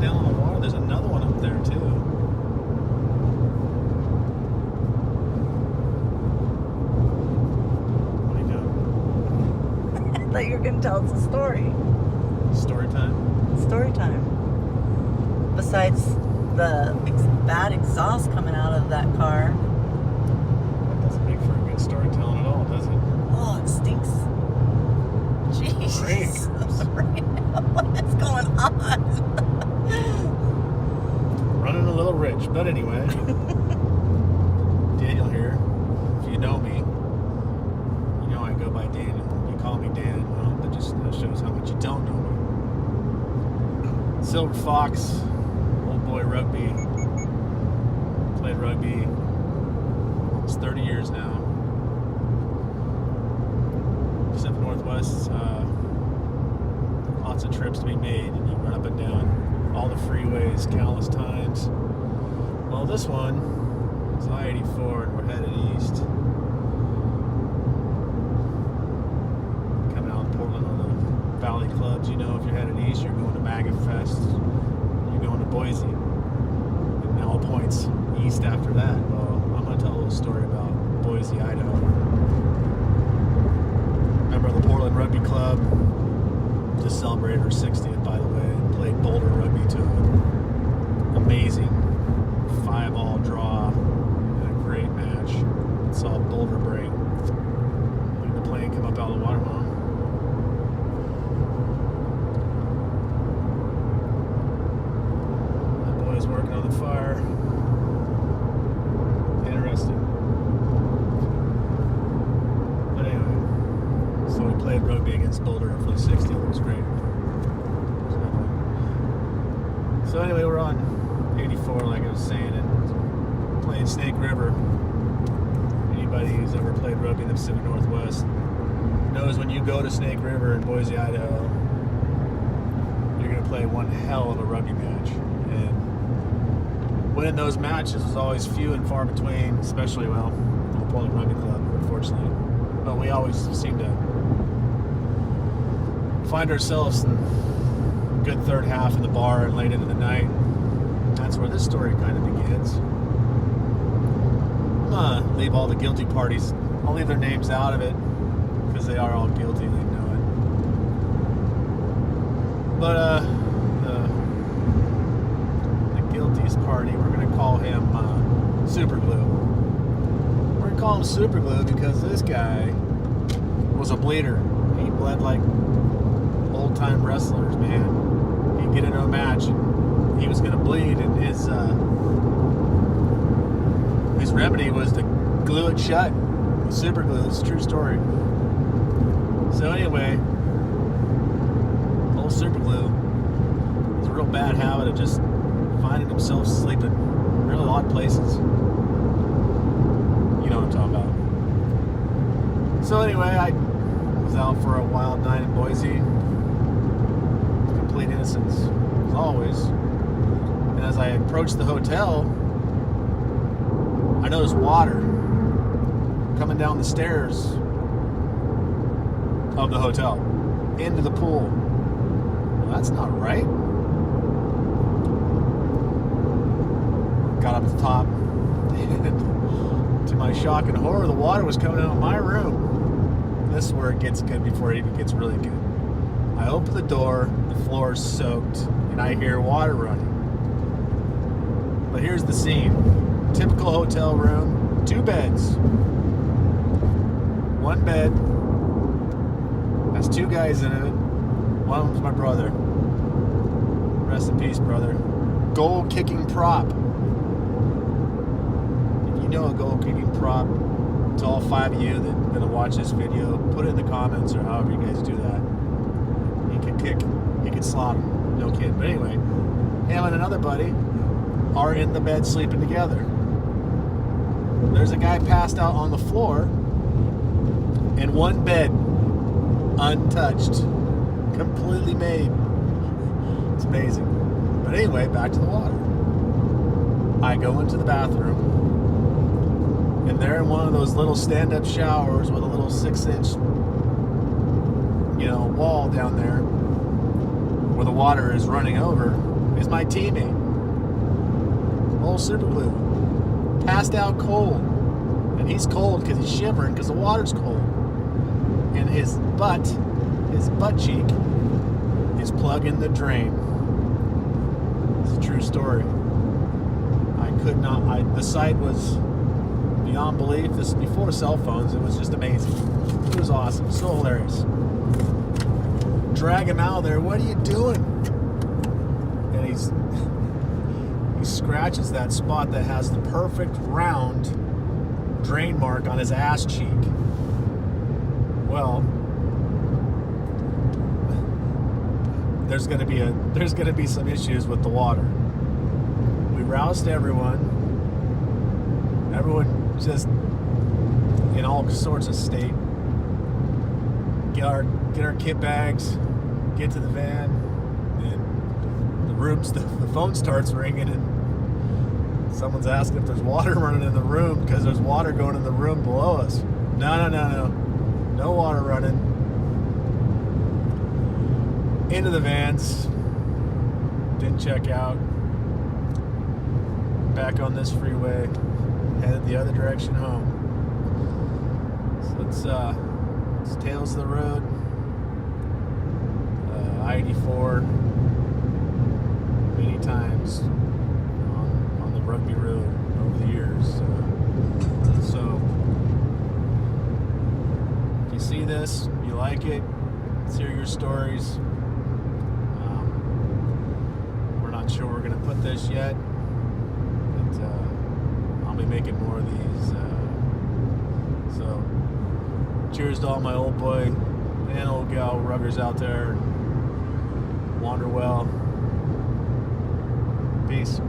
down on the water. There's another one up there too. What are you doing? I thought you were going to tell us a story. Story time? Story time. Besides the bad exhaust coming out of that car. That doesn't make for a good storytelling at all, does it? Oh, it stinks. Jeez. What's going on? Running a little rich, but anyway. Daniel here. If you know me, you know I go by Daniel. You call me Dan, well, that just shows how much you don't know me. Silver Fox, old boy rugby. Played rugby almost 30 years now. Pacific Northwest, lots of trips to be made, and you run up and down all the freeways countless times. Well, this one is I-84, and we're headed east. Coming out of Portland on the Valley Clubs, you know, if you're headed east, you're going to Maggot Fest, you're going to Boise, and all points east after that. Well, I'm going to tell a little story about Boise, Idaho. Member of the Portland Rugby Club. Just celebrated her 60th, by the way. Played Boulder Rugby to an amazing 5-all draw and a great match. Saw Boulder bring. Look at the plane come up out of the water, huh? That boy's working on the fire. Interesting. But anyway, so we played rugby against Boulder for the 60th. It was great. So anyway, we're on 84, like I was saying, and playing Snake River. Anybody who's ever played rugby in the Pacific Northwest knows when you go to Snake River in Boise, Idaho, you're going to play one hell of a rugby match. And winning those matches was always few and far between, especially, well, the Portland Rugby Club, unfortunately. But we always seem to find ourselves in good third half in the bar and late into the night. That's where this story kind of begins. I'm gonna leave all the guilty parties. I'll leave their names out of it because they are all guilty. They know it. But the guiltiest party, we're gonna call him Superglue. We're gonna call him Superglue because this guy was a bleeder. He bled like old-time wrestlers, man. He'd get into a match and he was going to bleed, and his remedy was to glue it shut with super glue. It's a true story. So anyway, old super glue has a real bad habit of just finding himself sleeping in really odd places. You know what I'm talking about. So anyway, I was out for a wild night in Boise. Complete innocence, as always. And as I approached the hotel, I noticed water coming down the stairs of the hotel into the pool. Well, that's not right. Got up to the top, and to my shock and horror, the water was coming out of my room. This is where it gets good before it even gets really good. I open the door, the floor is soaked, and I hear water running. But here's the scene. Typical hotel room, 2 beds. One bed has 2 guys in it. One of them's my brother. Rest in peace, brother. Goal kicking prop. If you know a goal kicking prop, to all 5 of you that are going to watch this video, put it in the comments or however you guys do that. He could kick, he could slot him. No kidding. But anyway, him and another buddy are in the bed sleeping together. There's a guy passed out on the floor, and one bed untouched, completely made. It's amazing. But anyway, back to the water. I go into the bathroom, and they're in one of those little stand-up showers with a little 6-inch, wall down there where the water is running over. is my teammate. Old Super Glue. Passed out cold. And he's cold because he's shivering because the water's cold. And his butt cheek is plugging the drain. It's a true story. The sight was beyond belief. This is before cell phones. It was just amazing. It was awesome. So hilarious. Drag him out of there. What are you doing? And he scratches that spot that has the perfect round drain mark on his ass cheek. Well, there's gonna be some issues with the water. We roused everyone. Everyone just in all sorts of state. Get our kit bags, get to the van, and the phone starts ringing, and someone's asking if there's water running in the room because there's water going in the room below us. No water running. Into the vans. Didn't check out. Back on this freeway. Headed the other direction home. So it's tails of the road. I-84 many times on the Rugby road over the years. So if you see this, you like it, let's hear your stories. We're not sure we're going to put this yet, but I'll be making more of these. So cheers to all my old boy and old gal ruggers out there. Wander well. Peace.